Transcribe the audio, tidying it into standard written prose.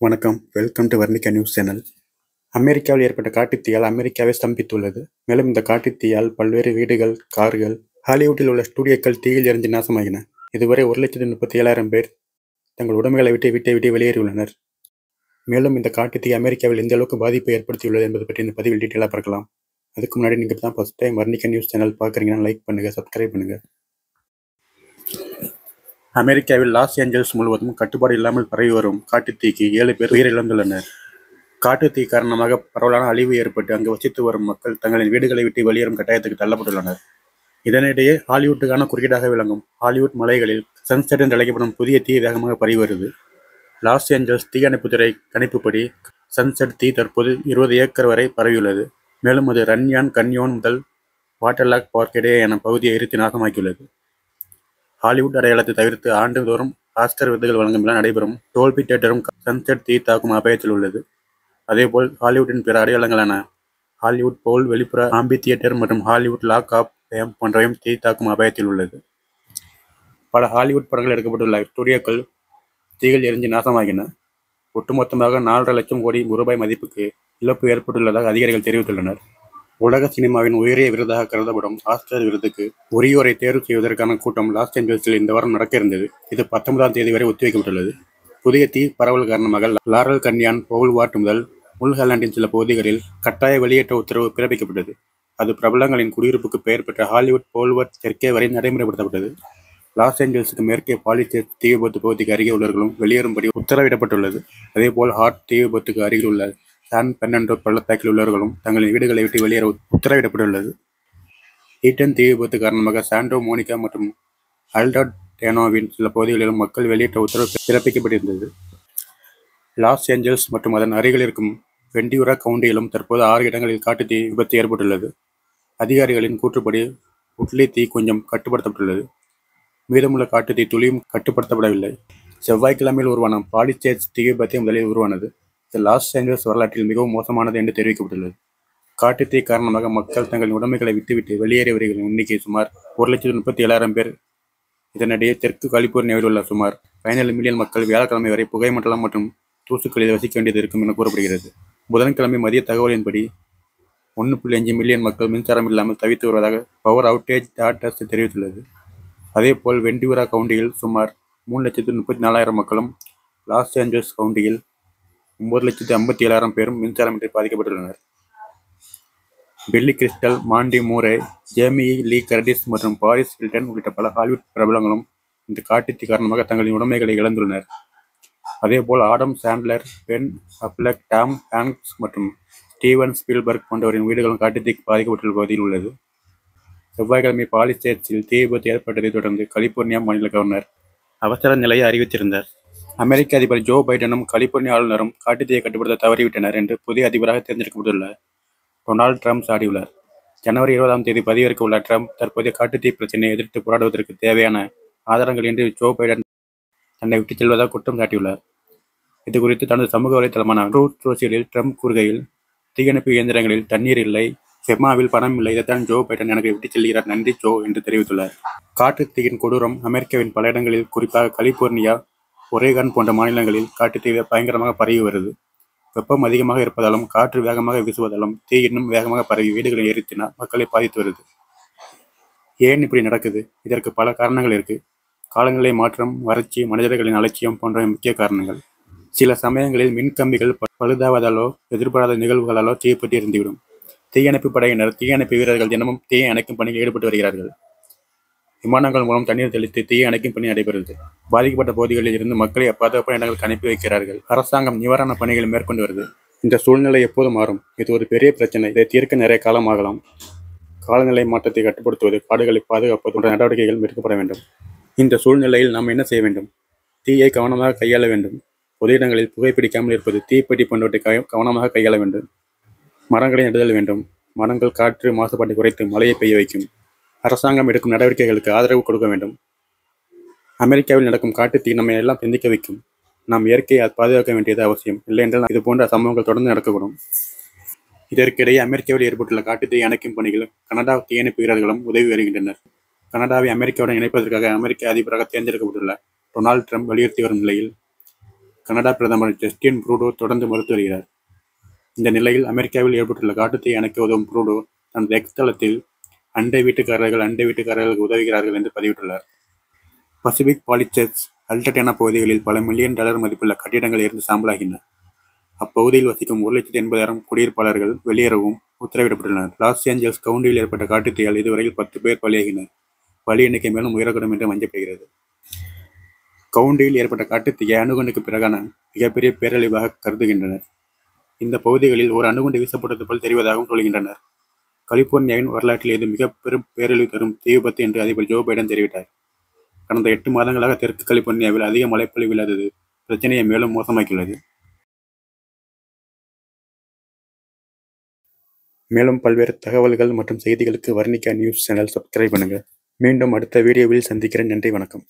வணக்கம். Welcome to Varnika news channel. அமெரிக்காவில் ஏற்பட்ட காட்டுத்தீயால் அமெரிக்காவை ஸ்தம்பித்துள்ளது. மேலும் இந்த காட்டுத்தீயால் பல்வேறு வீடுகள், கார்கள், ஹாலிவுட்டில் உள்ள ஸ்டுடியோக்கள் தீயில் எரிந்து நாசமாகின. இதுவரை 1,37,000 பேர் தங்கள் உடைமைகளை விட்டு வீட்டை விட்டு வெளியேறியுள்ளனர். மேலும் இந்த காட்டுத்தீ அமெரிக்காவில் எந்த அளவுக்கு பாதிப்பை ஏற்படுத்தியுள்ளது என்பது பற்றி இந்த பதிவில் டீட்டெயிலாக பார்க்கலாம். அதுக்கு முன்னாடி நீங்கள் இப்போ தான் first time Varnika news channel பார்க்குறீங்கன்னா லைக் பண்ணுங்கள், சப்ஸ்கிரைப் பண்ணுங்கள். அமெரிக்காவில் லாஸ் ஏஞ்சல்ஸ் முழுவதும் கட்டுப்பாடு இல்லாமல் பரவி வரும் காட்டுத்தீக்கு 7 பேர் உயிரிழந்துள்ளனர். காட்டுத்தீ காரணமாக பரவலான அழிவு ஏற்பட்டு அங்கு வசித்து வரும் மக்கள் தங்களின் வீடுகளை விட்டு வெளியேறும் கட்டாயத்துக்கு தள்ளப்பட்டுள்ளனர். இதனிடையே ஹாலிவுட்டுக்கான குறியீடாக விளங்கும் ஹாலிவுட் மலைகளில் சன்செட் என்று அழைக்கப்படும் புதிய தீ வேகமாக பரவி வருது. லாஸ் ஏஞ்சல்ஸ் தீயணைப்புத்துறை கணிப்புப்படி சன்செட் தீ தற்போது 20 ஏக்கர் வரை பரவியுள்ளது. மேலும் அது ரன்யான் கன்யோன் முதல் வாட்டர்லாக் பார்க் இடையேயான பகுதியை எரித்து நாசமாக்கியுள்ளது. ஹாலிவுட் அடையாளத்தை தவிர்த்து ஆண்டுதோறும் ஆஸ்கர் விருதுகள் வழங்கும் விழா நடைபெறும் டோல்பி தியேட்டரும் சன்செட் தீ தாக்கும் அபாயத்தில் உள்ளது. அதேபோல் ஹாலிவுட்டின் பிற அடையாளங்களான ஹாலிவுட் பவுல் வெளிப்புற ஆம்பி தியேட்டர் மற்றும் ஹாலிவுட் லாக் ஆஃப் ஃபேம் போன்றவையும் தீ தாக்கும் அபாயத்தில் உள்ளது. பல ஹாலிவுட் படங்கள் எடுக்கப்பட்டுள்ள ஸ்டுடியோக்கள் தீயில் எரிஞ்சு நாசமாகின. ஒட்டுமொத்தமாக 4,5 லட்சம் கோடி ரூபாய் மதிப்புக்கு இழப்பு ஏற்பட்டுள்ளதாக அதிகாரிகள் தெரிவித்துள்ளனர். உலக சினிமாவின் உயரிய விருதாக கருதப்படும் ஆஸ்கர் விருதுக்கு உரியோரை தேர்வு செய்வதற்கான கூட்டம் லாஸ் ஏஞ்சல்ஸில் இந்த வாரம் நடக்க இருந்தது. இது 19ஆம் தேதி வரை ஒத்திவைக்கப்பட்டுள்ளது. புதிய தீ பரவல் காரணமாக லாரல் கன்யான், பவுல்வார்ட் முதல் முல்ஹாலண்டின் சில பகுதிகளில் கட்டாய வெளியேற்ற உத்தரவு பிறப்பிக்கப்பட்டது. அது பிரபலங்களின் குடியிருப்புக்கு பெயர் பெற்ற ஹாலிவுட் பவுல்வார்ட் தெற்கே வரை நடைமுறைப்படுத்தப்பட்டது. லாஸ் ஏஞ்சல்ஸுக்கு மேற்கே பாலிசேட் தீ விபத்து பகுதிக்கு அருகே உள்ளவர்களும் வெளியேறும்படி உத்தரவிடப்பட்டுள்ளது. அதேபோல் ஹார்ட் தீ விபத்துக்கு அருகில் உள்ள சான் பெர்னாண்டோ பள்ளத்தாக்கில் உள்ளவர்களும் தங்களின் வீடுகளை விட்டு வெளியேற உத்தரவிடப்பட்டுள்ளது. ஈட்டன் தீ விபத்து காரணமாக சாண்டோ மோனிகா மற்றும் அல்டாடேனோவின் சில பகுதிகளிலும் மக்கள் வெளியேற்ற உத்தரவு பிறப்பிக்கப்பட்டிருந்தது. லாஸ் ஏஞ்சல்ஸ் மற்றும் அதன் அருகில் இருக்கும் வெண்டியூரா கவுண்டியிலும் தற்போது 6 இடங்களில் காட்டுத்தீ விபத்து ஏற்பட்டுள்ளது. அதிகாரிகளின் கூற்றுப்படி உட்லி தீ கொஞ்சம் கட்டுப்படுத்தப்பட்டுள்ளது. மீதமுள்ள காட்டுத்தீ துளியும் கட்டுப்படுத்தப்படவில்லை. செவ்வாய்க்கிழமையில் உருவான பாலிசேட்ஸ் தீ விபத்தே முதலில் உருவானது. இது லாஸ் ஏஞ்சல்ஸ் வரலாற்றில் மிகவும் மோசமானது என்று தெரிவிக்கப்பட்டுள்ளது. காட்டுத்தீ காரணமாக மக்கள் தங்களின் உடைமைகளை விட்டுவிட்டு வெளியேறியவர்களின் எண்ணிக்கை சுமார் 1,37,000 பேர். இதனிடையே தெற்கு கலிபோர்னியாவில் உள்ள சுமார் 17 மில்லியன் மக்கள் வியாழக்கிழமை வரை புகைமண்டலம் மற்றும் தூசுக்களில் வசிக்க வேண்டியது இருக்கும் என கூறப்படுகிறது. புதன்கிழமை மதிய தகவலின்படி 1.5 மில்லியன் மக்கள் மின்சாரம் இல்லாமல் தவித்து வருவதாக பவர் அவுட்டேஜ் டாட்டர்ஸ் தெரிவித்துள்ளது. அதேபோல் வெண்டியூரா கவுண்டியில் சுமார் 3,34,000 மக்களும், லாஸ் ஏஞ்சல்ஸ் கவுண்டியில் 9,57,000 பேரும் மின்சாரமின்றி பாதிக்கப்பட்டுள்ளனர். பில்லி கிறிஸ்டல், மாண்டி மூரே, ஜேமி லீ கர்டிஸ் மற்றும் பாரிஸ் ஹில்டன் உள்ளிட்ட பல ஹாலிவுட் பிரபலங்களும் இந்த காட்டுத்தீ காரணமாக தங்களின் உடைமைகளை இழந்துள்ளனர். அதேபோல் Adam Chandler, pen Affleck, Tom Hanks மற்றும் ஸ்டீவன் ஸ்பீல்பர்க் போன்றவரின் வீடுகளும் காட்டுத்தீக்கு பாதிக்கப்பட்டுள்ள பகுதியில் உள்ளது. செவ்வாய்க்கிழமை பாலிசேட்ஸில் தீ விபத்து ஏற்பட்டதைத் தொடர்ந்து கலிபோர்னியா மாநில கவர்னர் அவசர நிலையை அறிவித்திருந்தார். அமெரிக்க அதிபர் ஜோ பைடனும் கலிபோர்னியா ஆளுநரும் காட்டுத்தீயை கட்டுப்படுத்த தவறிவிட்டனர் என்று புதிய அதிபராக தேர்ந்தெடுக்கப்பட்டுள்ள டொனால்ட் ட்ரம்ப் சாடியுள்ளார். ஜனவரி 20ஆம் தேதி பதவியேற்க உள்ள ட்ரம்ப் தற்போதைய காட்டுத்தீ பிரச்சினையை எதிர்த்து போராடுவதற்கு தேவையான ஆதாரங்கள் இன்றி ஜோ பைடன் தன்னை விட்டுச் செல்வதாக குற்றம் சாட்டியுள்ளார். இதுகுறித்து தனது சமூக வலைதளமான ட்ரூத் சோசியலில் ட்ரம்ப் கூறுகையில், தீயணைப்பு இயந்திரங்களில் தண்ணீர் இல்லை, ஃபெமாவில் பணம் இல்லை, இதைத்தான் ஜோ பைடன் எனக்கு விட்டுச் செல்கிறார், நன்றி ஜோ என்று தெரிவித்துள்ளார். காட்டுத்தீயின் கொடூரம் அமெரிக்காவின் பல இடங்களில், குறிப்பாக கலிபோர்னியா, ஒரேகான் போன்ற மாநிலங்களில் காட்டுத்தீ பயங்கரமாக பரவி வருது. வெப்பம் அதிகமாக இருப்பதாலும் காற்று வேகமாக வீசுவதாலும் தீ இன்னும் வேகமாக பரவி வீடுகளை எரித்து மக்களை பாதித்து வருது. ஏன் இப்படி நடக்குது? இதற்கு பல காரணங்கள் இருக்கு. காலநிலை மாற்றம், வறட்சி, மனிதர்களின் அலட்சியம் போன்ற முக்கிய காரணங்கள். சில சமயங்களில் மின்கம்பிகள் பழுதாவதாலோ எதிர்பாராத நிகழ்வுகளாலோ தீப்பற்றி எரிந்துவிடும். தீயணைப்பு படையினர், தீயணைப்பு வீரர்கள் தினமும் தீயை அணைக்கும் பணியில் ஈடுபட்டு வருகிறார்கள். விமானங்கள் மூலம் தண்ணீர் தெளித்து தீயை அணைக்கும் பணி நடைபெறுகிறது. பாதிக்கப்பட்ட பகுதிகளில் இருந்து மக்களை பாதுகாப்பான இடங்களுக்கு அனுப்பி வைக்கிறார்கள். அரசாங்கம் நிவாரண பணிகளை மேற்கொண்டு வருது. இந்த சூழ்நிலை எப்போது மாறும்? இது ஒரு பெரிய பிரச்சனை. இதை தீர்க்க நிறைய காலம் ஆகலாம். காலநிலை மாற்றத்தை கட்டுப்படுத்துவது, காடுகளை பாதுகாப்பது போன்ற நடவடிக்கைகள் மேற்கொள்ளப்பட வேண்டும். இந்த சூழ்நிலையில் நாம் என்ன செய்ய வேண்டும்? தீயை கவனமாக கையாள வேண்டும். பொது இடங்களில் புகைப்பிடிக்காமல் இருப்பது, தீப்பெட்டி போன்றவற்றை கவனமாக கையாள வேண்டும். மரங்களை நடுதல் வேண்டும். மரங்கள் காற்று மாசுபாட்டை குறைத்து மழையை பெய்ய வைக்கும். அரசாங்கம் எடுக்கும் நடவடிக்கைகளுக்கு ஆதரவு கொடுக்க வேண்டும். அமெரிக்காவில் நடக்கும் காட்டுத்தீ நம்மை எல்லாம் சிந்திக்க வைக்கும். நாம் இயற்கையை பாதுகாக்க வேண்டியது அவசியம். இல்லையென்றால் இது போன்ற சம்பவங்கள் தொடர்ந்து நடக்கக்கூடும். இதற்கிடையே அமெரிக்காவில் ஏற்பட்டுள்ள காட்டுத்தீயை அணைக்கும் பணிகள் கனடா தீயணைப்பு வீரர்களும் உதவி வருகின்றனர். கனடாவை அமெரிக்காவுடன் இணைப்பதற்காக அமெரிக்க அதிபராக தேர்ந்தெடுக்கப்பட்டுள்ள டொனால்ட் ட்ரம்ப் வலியுறுத்தி வரும் நிலையில் கனடா பிரதமர் ஜஸ்டின் ட்ரூடோ தொடர்ந்து மறுத்து வருகிறார். இந்த நிலையில் அமெரிக்காவில் ஏற்பட்டுள்ள காட்டுத்தீயை அணைக்க உதவும் ட்ரூடோ தனது எக்ஸ் தளத்தில் அண்டை வீட்டுக்காரர்களுக்கு உதவுகிறார்கள் என்று பதிவிட்டுள்ளார். பசிபிக் பாலிச்சர்ச், அல்டடேனா பகுதிகளில் பல மில்லியன் டாலர் மதிப்புள்ள கட்டிடங்கள் எரிந்து சாம்பலாகின. அப்பகுதியில் வசிக்கும் 1,80,000 குடியிருப்பாளர்கள் வெளியேறவும் உத்தரவிடப்பட்டுள்ளனர். லாஸ் ஏஞ்சல்ஸ் கவுண்டியில் ஏற்பட்ட காட்டுத்தீயால் இதுவரையில் 10 பேர் பலியாகினர். பலி எண்ணிக்கை மேலும் உயரக்கூடும் என்று அஞ்சப்படுகிறது. கவுண்டியில் ஏற்பட்ட காட்டுத்தீயை அணுகுண்டுக்கு பிறகான மிகப்பெரிய பேரழிவாக கருதுகின்றனர். இந்த பகுதிகளில் ஒரு அணுகுண்டு வீசப்பட்டது போல் தெரிவதாகவும் சொல்கின்றனர். கலிபோர்னியாவின் வரலாற்றில் இது மிக பெரும் பேரழிவு தரும் தீ விபத்து என்று அதிபர் ஜோ பைடன் தெரிவித்தார். கடந்த 8 மாதங்களாக தெற்கு கலிபோர்னியாவில் அதிக மழைப்பொழிவு இல்லாதது பிரச்சனையை மேலும் மோசமாக்கியுள்ளது. மேலும் பல்வேறு தகவல்கள் மற்றும் செய்திகளுக்கு வர்ணிகா நியூஸ் சேனல் சப்ஸ்கிரைப் பண்ணுங்க. மீண்டும் அடுத்த வீடியோவில் சந்திக்கிறேன். நன்றி, வணக்கம்.